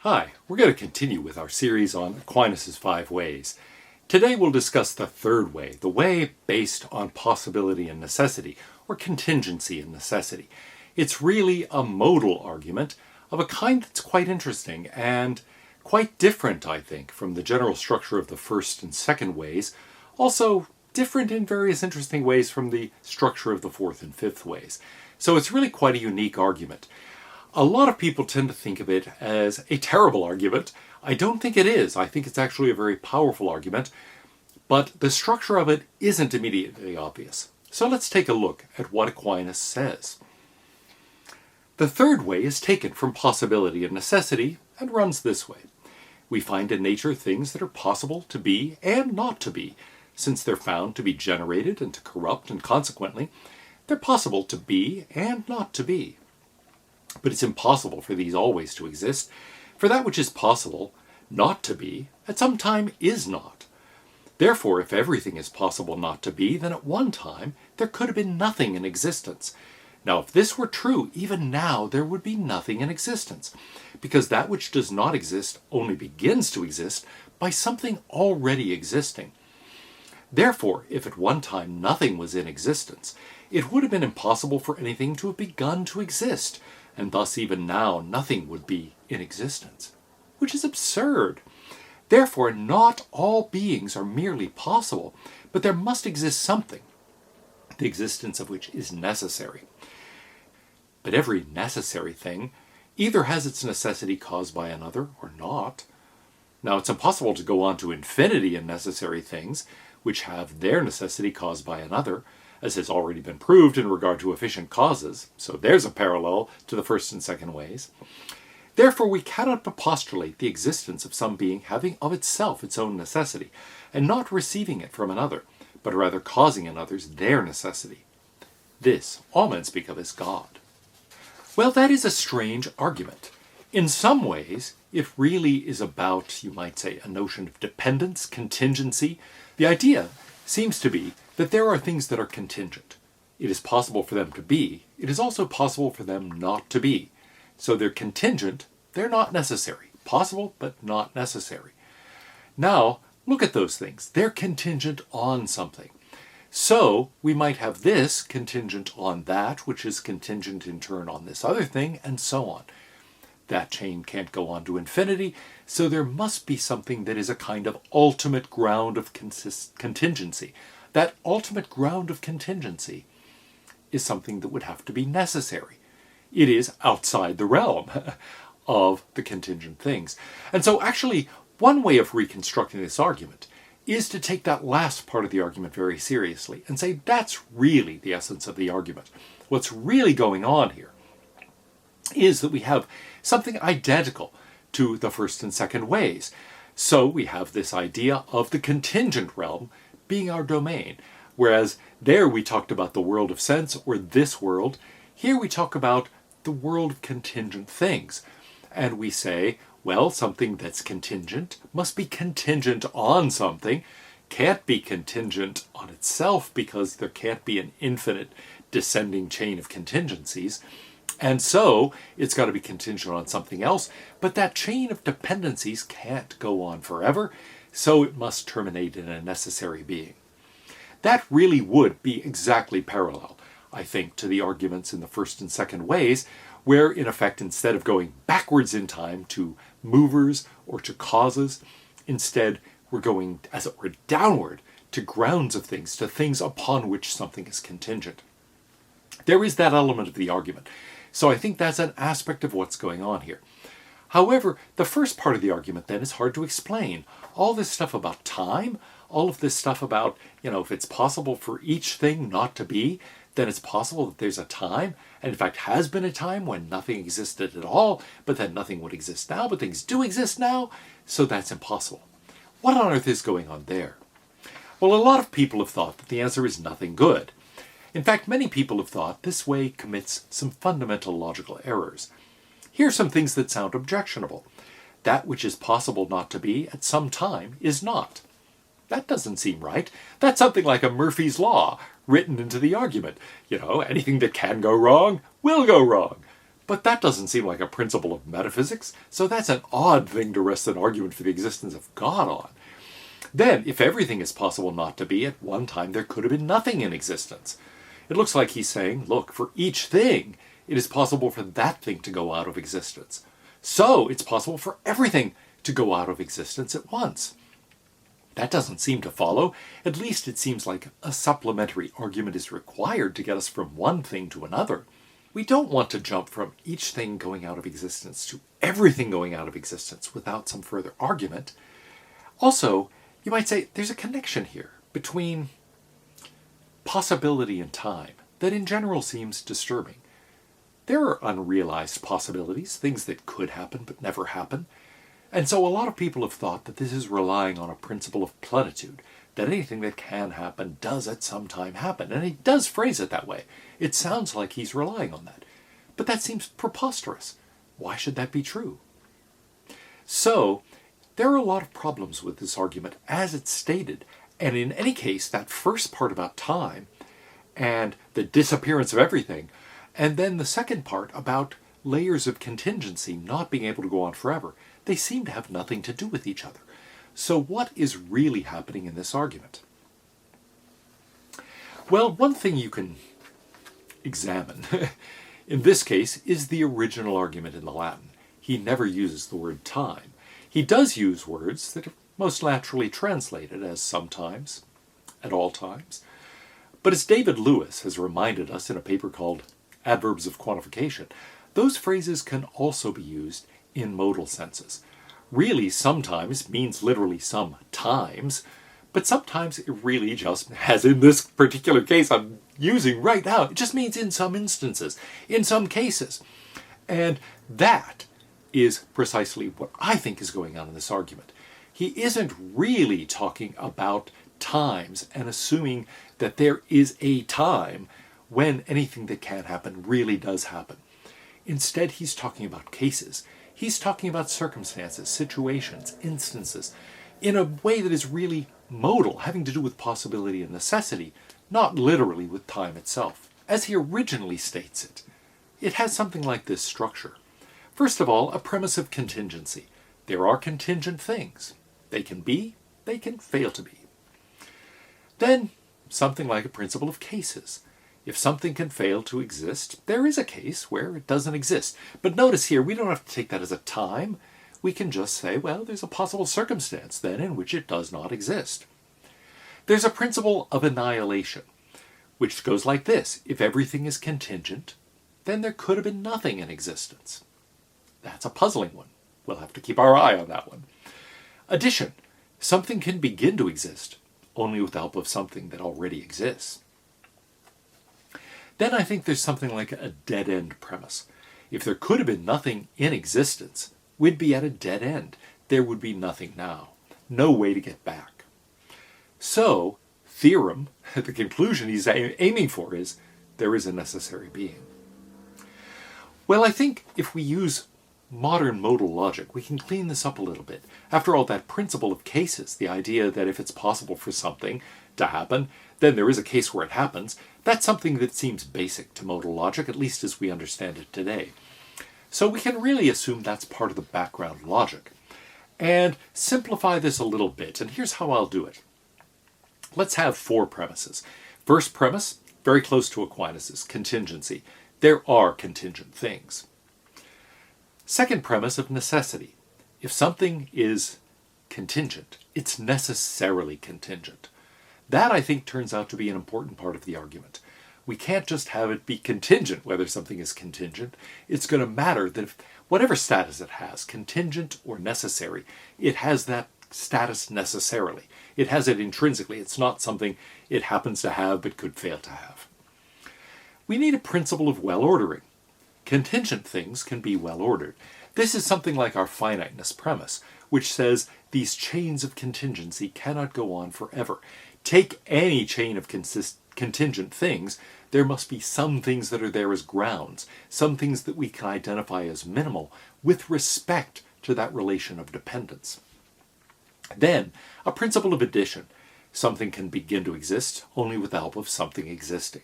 Hi, we're going to continue with our series on Aquinas' 5 ways. Today we'll discuss the third way, the way based on possibility and necessity, or contingency and necessity. It's really a modal argument of a kind that's quite interesting and quite different, I think, from the general structure of the first and second ways, also different in various interesting ways from the structure of the fourth and fifth ways. So it's really quite a unique argument. A lot of people tend to think of it as a terrible argument. I don't think it is. I think it's actually a very powerful argument, but the structure of it isn't immediately obvious. So let's take a look at what Aquinas says. The third way is taken from possibility and necessity and runs this way. We find in nature things that are possible to be and not to be, since they're found to be generated and to corrupt, and consequently, they're possible to be and not to be. But it's impossible for these always to exist, for that which is possible not to be, at some time is not. Therefore, if everything is possible not to be, then at one time there could have been nothing in existence. Now, if this were true, even now there would be nothing in existence, because that which does not exist only begins to exist by something already existing. Therefore, if at one time nothing was in existence, it would have been impossible for anything to have begun to exist, and thus even now nothing would be in existence, which is absurd. Therefore, not all beings are merely possible, but there must exist something, the existence of which is necessary. But every necessary thing either has its necessity caused by another or not. Now, it's impossible to go on to infinity in necessary things, which have their necessity caused by another, as has already been proved in regard to efficient causes, so there's a parallel to the first and second ways. Therefore, we cannot but postulate the existence of some being having of itself its own necessity, and not receiving it from another, but rather causing in others their necessity. This all men speak of as God. Well, that is a strange argument. In some ways, it really is about, you might say, a notion of dependence, contingency. The idea seems to be that there are things that are contingent. It is possible for them to be. It is also possible for them not to be. So they're contingent. They're not necessary. Possible, but not necessary. Now, look at those things. They're contingent on something. So we might have this contingent on that, which is contingent in turn on this other thing, and so on. That chain can't go on to infinity, so there must be something that is a kind of ultimate ground of contingency. That ultimate ground of contingency is something that would have to be necessary. It is outside the realm of the contingent things. And so actually, one way of reconstructing this argument is to take that last part of the argument very seriously and say that's really the essence of the argument. What's really going on here is that we have something identical to the first and second ways. So we have this idea of the contingent realm being our domain, whereas there we talked about the world of sense, or this world. Here we talk about the world of contingent things. And we say, well, something that's contingent must be contingent on something, can't be contingent on itself because there can't be an infinite descending chain of contingencies. And so it's got to be contingent on something else, but that chain of dependencies can't go on forever, so it must terminate in a necessary being. That really would be exactly parallel, I think, to the arguments in the first and second ways, where, in effect, instead of going backwards in time to movers or to causes, instead we're going, as it were, downward to grounds of things, to things upon which something is contingent. There is that element of the argument. So I think that's an aspect of what's going on here. However, the first part of the argument then is hard to explain. All this stuff about time, all of this stuff about, if it's possible for each thing not to be, then it's possible that there's a time, and in fact has been a time when nothing existed at all, but then nothing would exist now, but things do exist now, so that's impossible. What on earth is going on there? Well, a lot of people have thought that the answer is nothing good. In fact, many people have thought this way commits some fundamental logical errors. Here are some things that sound objectionable. That which is possible not to be at some time is not. That doesn't seem right. That's something like a Murphy's Law written into the argument. Anything that can go wrong will go wrong. But that doesn't seem like a principle of metaphysics, so that's an odd thing to rest an argument for the existence of God on. Then, if everything is possible not to be, at one time there could have been nothing in existence. It looks like he's saying, look, for each thing, it is possible for that thing to go out of existence. So, it's possible for everything to go out of existence at once. That doesn't seem to follow. At least it seems like a supplementary argument is required to get us from one thing to another. We don't want to jump from each thing going out of existence to everything going out of existence without some further argument. Also, you might say there's a connection here between possibility and time that in general seems disturbing. There are unrealized possibilities, things that could happen but never happen. And so a lot of people have thought that this is relying on a principle of plenitude, that anything that can happen does at some time happen. And he does phrase it that way. It sounds like he's relying on that. But that seems preposterous. Why should that be true? So, there are a lot of problems with this argument as it's stated. And in any case, that first part about time and the disappearance of everything, and then the second part about layers of contingency not being able to go on forever, they seem to have nothing to do with each other. So what is really happening in this argument? Well, one thing you can examine in this case is the original argument in the Latin. He never uses the word time. He does use words that are most naturally translated as sometimes, at all times. But as David Lewis has reminded us in a paper called Adverbs of Quantification, those phrases can also be used in modal senses. Really, sometimes means literally sometimes, but sometimes it really just, as in this particular case I'm using right now, it just means in some instances, in some cases. And that is precisely what I think is going on in this argument. He isn't really talking about times and assuming that there is a time when anything that can happen really does happen. Instead, he's talking about cases. He's talking about circumstances, situations, instances, in a way that is really modal, having to do with possibility and necessity, not literally with time itself. As he originally states it, it has something like this structure. First of all, a premise of contingency. There are contingent things. They can be, they can fail to be. Then, something like a principle of cases. If something can fail to exist, there is a case where it doesn't exist. But notice here, we don't have to take that as a time. We can just say, well, there's a possible circumstance then in which it does not exist. There's a principle of annihilation, which goes like this. If everything is contingent, then there could have been nothing in existence. That's a puzzling one. We'll have to keep our eye on that one. Addition. Something can begin to exist only with the help of something that already exists. Then I think there's something like a dead-end premise. If there could have been nothing in existence, we'd be at a dead end. There would be nothing now. No way to get back. So, theorem, the conclusion he's aiming for is, there is a necessary being. Well, I think if we use modern modal logic, we can clean this up a little bit. After all, that principle of cases, the idea that if it's possible for something to happen, then there is a case where it happens, that's something that seems basic to modal logic, at least as we understand it today. So we can really assume that's part of the background logic. And simplify this a little bit, and here's how I'll do it. Let's have 4 premises. First premise, very close to Aquinas' contingency. There are contingent things. Second premise of necessity. If something is contingent, it's necessarily contingent. That, I think, turns out to be an important part of the argument. We can't just have it be contingent whether something is contingent. It's going to matter that if whatever status it has, contingent or necessary, it has that status necessarily. It has it intrinsically. It's not something it happens to have but could fail to have. We need a principle of well-ordering. Contingent things can be well-ordered. This is something like our finiteness premise, which says these chains of contingency cannot go on forever. Take any chain of contingent things, there must be some things that are there as grounds, some things that we can identify as minimal with respect to that relation of dependence. Then, a principle of addition. Something can begin to exist only with the help of something existing.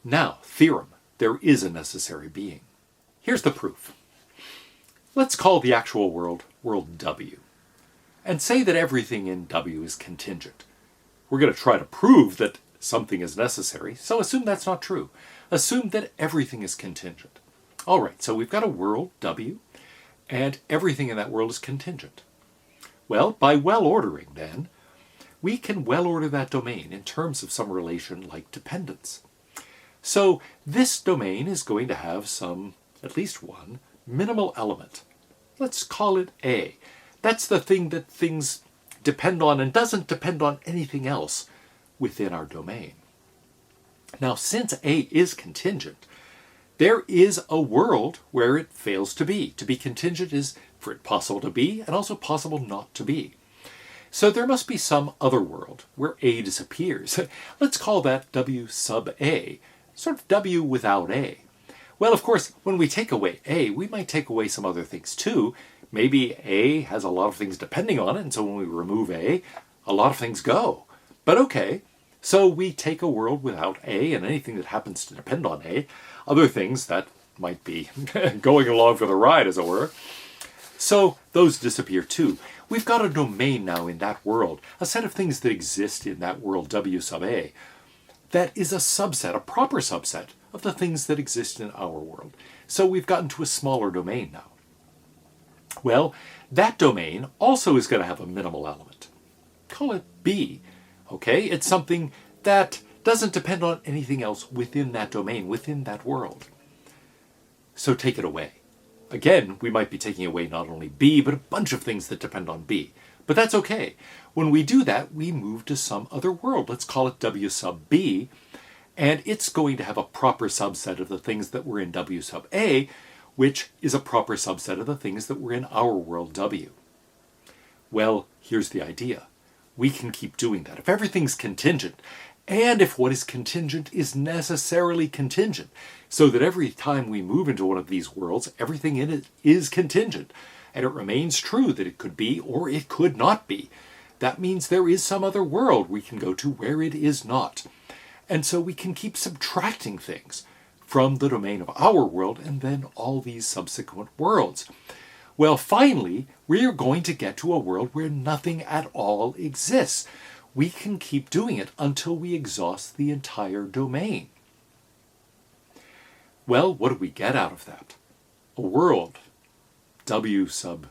Now, theorem. there is a necessary being. Here's the proof. Let's call the actual world world W, and say that everything in W is contingent. We're going to try to prove that something is necessary, so assume that's not true. Assume that everything is contingent. All right, so we've got a world W, and everything in that world is contingent. Well, by well-ordering, then, we can well-order that domain in terms of some relation like dependence. So this domain is going to have some, at least one, minimal element. Let's call it A. That's the thing that things depend on and doesn't depend on anything else within our domain. Now, since A is contingent, there is a world where it fails to be. To be contingent is for it possible to be and also possible not to be. So there must be some other world where A disappears. Let's call that W sub A, sort of W without A. Well, of course, when we take away A, we might take away some other things too. Maybe A has a lot of things depending on it, and so when we remove A, a lot of things go. But okay, so we take a world without A and anything that happens to depend on A, other things that might be going along for the ride, as it were. So those disappear too. We've got a domain now in that world, a set of things that exist in that world W sub A, that is a subset, a proper subset, of the things that exist in our world. So we've gotten to a smaller domain now. Well, that domain also is going to have a minimal element. Call it B. Okay, it's something that doesn't depend on anything else within that domain, within that world. So take it away. Again, we might be taking away not only B, but a bunch of things that depend on B. But that's okay. When we do that, we move to some other world. Let's call it W sub B, and it's going to have a proper subset of the things that were in W sub A, which is a proper subset of the things that were in our world W. Well, here's the idea. We can keep doing that. If everything's contingent, and if what is contingent is necessarily contingent, so that every time we move into one of these worlds, everything in it is contingent, and it remains true that it could be or it could not be, that means there is some other world we can go to where it is not. And so we can keep subtracting things from the domain of our world and then all these subsequent worlds. Well, finally, we're going to get to a world where nothing at all exists. We can keep doing it until we exhaust the entire domain. Well, what do we get out of that? A world, W sub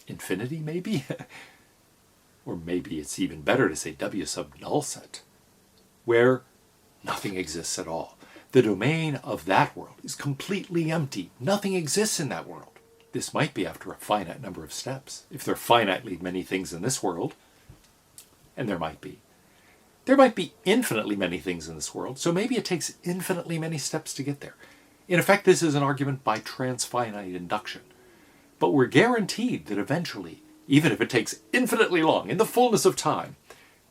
infinity, maybe? Or maybe it's even better to say W sub null set, where nothing exists at all. The domain of that world is completely empty. Nothing exists in that world. This might be after a finite number of steps. If there are finitely many things in this world, and there might be infinitely many things in this world, so maybe it takes infinitely many steps to get there. In effect, this is an argument by transfinite induction. But we're guaranteed that eventually, even if it takes infinitely long, in the fullness of time,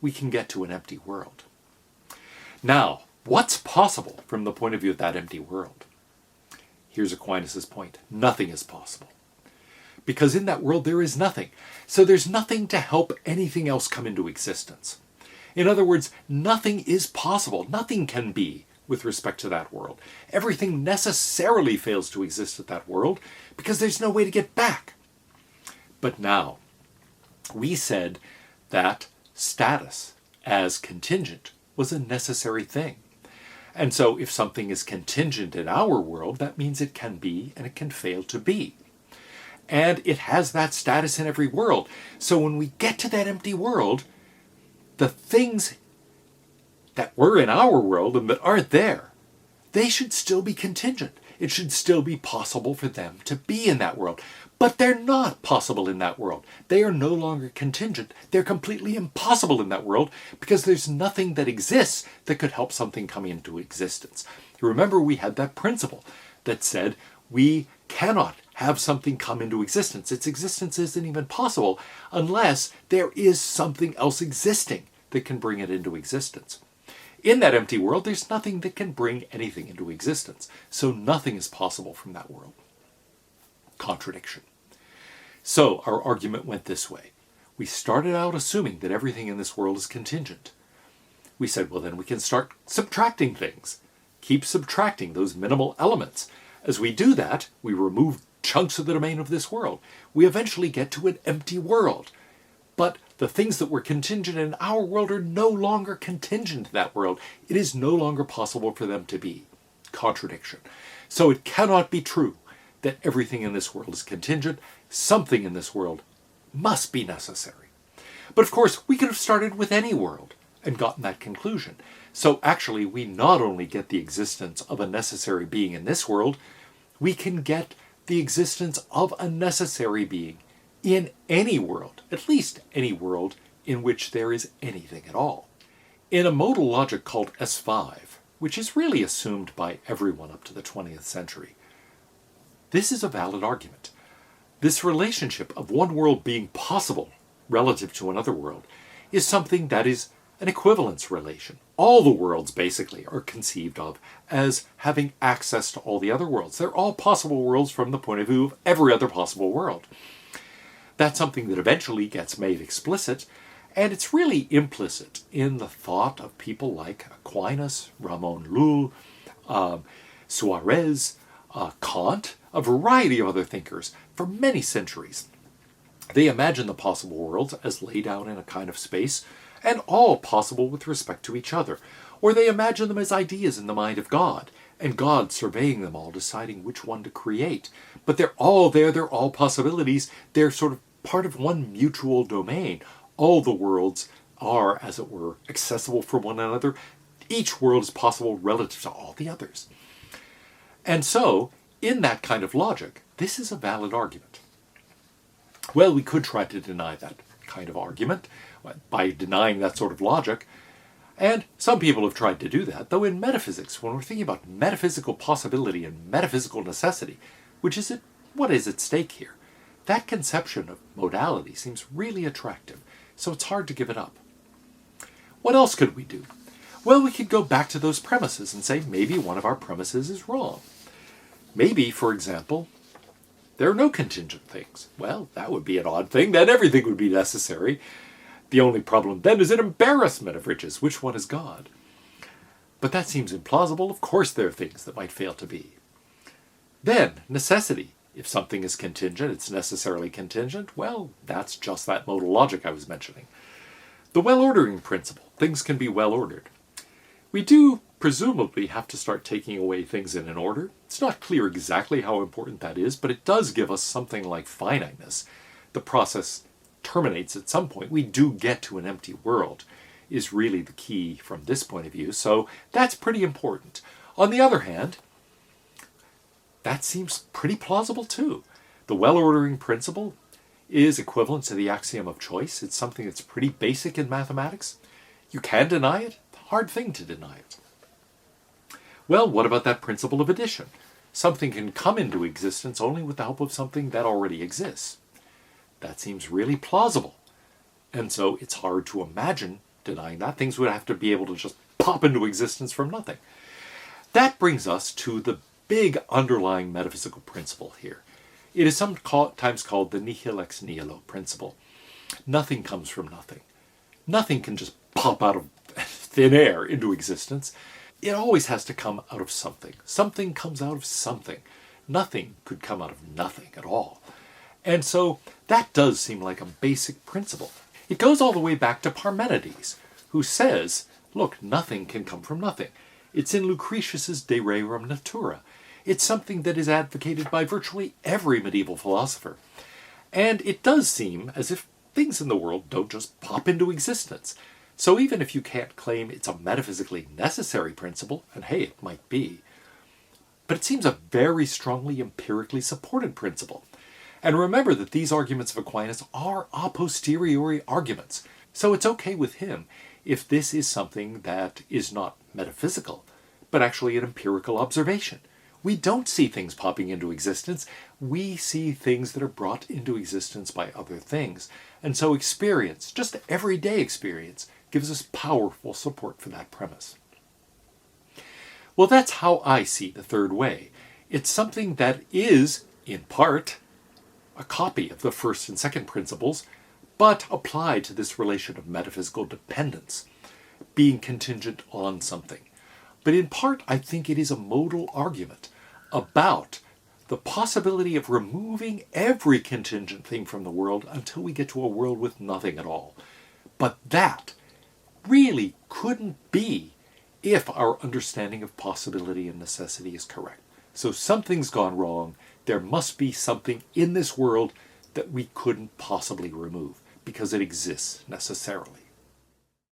we can get to an empty world. Now, what's possible from the point of view of that empty world? Here's Aquinas' point. Nothing is possible. Because in that world there is nothing. So there's nothing to help anything else come into existence. In other words, nothing is possible. Nothing can be with respect to that world. Everything necessarily fails to exist at that world because there's no way to get back. But now, we said that status as contingent was a necessary thing. And so if something is contingent in our world, that means it can be and it can fail to be. And it has that status in every world. So when we get to that empty world, the things that were in our world and that aren't there, they should still be contingent. It should still be possible for them to be in that world. But they're not possible in that world. They are no longer contingent. They're completely impossible in that world because there's nothing that exists that could help something come into existence. You remember we had that principle that said we cannot have something come into existence. Its existence isn't even possible unless there is something else existing that can bring it into existence. In that empty world, there's nothing that can bring anything into existence. So nothing is possible from that world. Contradiction. So our argument went this way. We started out assuming that everything in this world is contingent. We said, well, then we can start subtracting things. keep subtracting those minimal elements. As we do that, we remove chunks of the domain of this world. We eventually get to an empty world. But the things that were contingent in our world are no longer contingent in that world. It is no longer possible for them to be. Contradiction. So it cannot be true that everything in this world is contingent. Something in this world must be necessary. But of course, we could have started with any world and gotten that conclusion. So actually, we not only get the existence of a necessary being in this world, we can get the existence of a necessary being in any world, at least any world in which there is anything at all. In a modal logic called S5, which is really assumed by everyone up to the 20th century, this is a valid argument. This relationship of one world being possible relative to another world is something that is an equivalence relation. All the worlds basically are conceived of as having access to all the other worlds. They're all possible worlds from the point of view of every other possible world. That's something that eventually gets made explicit, and it's really implicit in the thought of people like Aquinas, Ramon Llull, Suarez, Kant, a variety of other thinkers for many centuries. They imagine the possible worlds as laid out in a kind of space, and all possible with respect to each other. Or they imagine them as ideas in the mind of God, and God surveying them all, deciding which one to create. But they're all there, they're all possibilities, they're sort of part of one mutual domain. All the worlds are, as it were, accessible for one another. Each world is possible relative to all the others. And so, in that kind of logic, this is a valid argument. Well, we could try to deny that kind of argument by denying that sort of logic, and some people have tried to do that, though in metaphysics, when we're thinking about metaphysical possibility and metaphysical necessity, what is at stake here, that conception of modality seems really attractive, so it's hard to give it up. What else could we do? Well, we could go back to those premises and say maybe one of our premises is wrong. Maybe, for example, there are no contingent things. Well, that would be an odd thing. Then everything would be necessary. The only problem then is an embarrassment of riches. Which one is God? But that seems implausible. Of course there are things that might fail to be. Then, necessity. If something is contingent, it's necessarily contingent. Well, that's just that modal logic I was mentioning. The well-ordering principle. Things can be well-ordered. We do presumably have to start taking away things in an order. It's not clear exactly how important that is, but it does give us something like finiteness. The process terminates at some point. We do get to an empty world, is really the key from this point of view, so that's pretty important. On the other hand, that seems pretty plausible too. The well-ordering principle is equivalent to the axiom of choice. It's something that's pretty basic in mathematics. You can deny it. Hard thing to deny it. Well, what about that principle of addition? Something can come into existence only with the help of something that already exists. That seems really plausible. And so it's hard to imagine denying that. Things would have to be able to just pop into existence from nothing. That brings us to the big underlying metaphysical principle here. It is sometimes called the nihil ex nihilo principle. Nothing comes from nothing. Nothing can just pop out of thin air into existence. It always has to come out of something. Something comes out of something. Nothing could come out of nothing at all. And so that does seem like a basic principle. It goes all the way back to Parmenides, who says, look, nothing can come from nothing. It's in Lucretius's De Rerum Natura. It's something that is advocated by virtually every medieval philosopher. And it does seem as if things in the world don't just pop into existence. So even if you can't claim it's a metaphysically necessary principle, and hey, it might be, but it seems a very strongly empirically supported principle. And remember that these arguments of Aquinas are a posteriori arguments. So it's okay with him if this is something that is not metaphysical, but actually an empirical observation. We don't see things popping into existence. We see things that are brought into existence by other things. And so experience, just everyday experience, gives us powerful support for that premise. Well, that's how I see the third way. It's something that is, in part, a copy of the first and second principles, but applied to this relation of metaphysical dependence, being contingent on something. But in part, I think it is a modal argument about the possibility of removing every contingent thing from the world until we get to a world with nothing at all. But that really couldn't be if our understanding of possibility and necessity is correct. So something's gone wrong. There must be something in this world that we couldn't possibly remove because it exists necessarily.